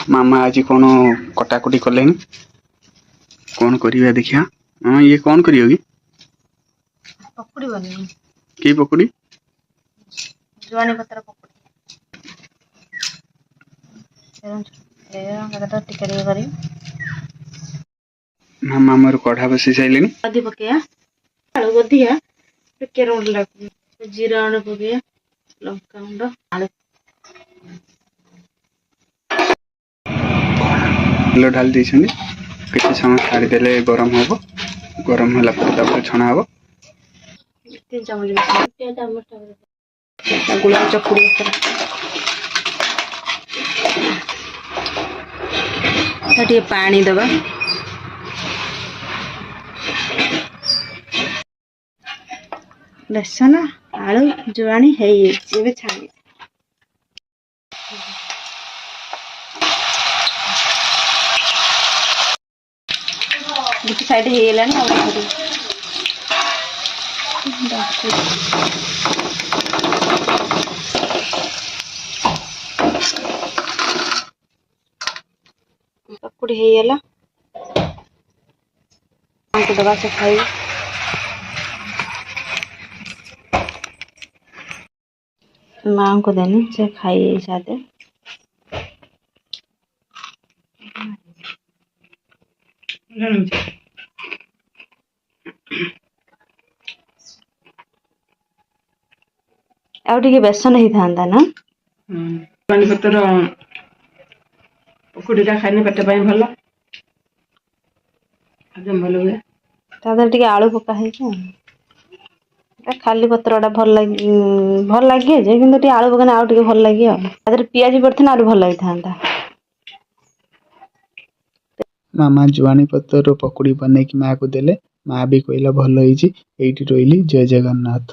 मामा आज कौन कटाकटी कले कौन करिया देखिया। हाँ ये कौन करियो कि पकुड़ी बनी की पकुड़ी जुआनी पत्र पकुड़ी तो टिके टिके करी मामा मोर कढ़ा बसी साइले आदि पकेया आलू गदिया टिके रोड लागू जीरा अण पकेया लंका गुंड आलू लो ढाल देछनी किछि समय छाड़ी देले गरम होबो। गरम होला पर तब छणा होबो। 3 चम्मच गुलाब चकुड़ी टे पानी दबा बेसन आलू जुआनी है छाणी गोटे साइड पकुड़ी हेला दबा से खाई माँ को देनी से खाई साथे बेसन ही था ना पानी पत्र पकुड़ीटा खाइने पेट पाई भल हजम भल हुए टे आलू पका खाली पत्रा भल लगे जे कि आलू पकाने आउ भल लगे पियाज पड़ता आलू भल लगी था। मामा जुआनी पत्तर पकुड़ी बने कि माँ को देले। माँ भी कहला भल होइछि। एइठी रोइली। जय जगन्नाथ।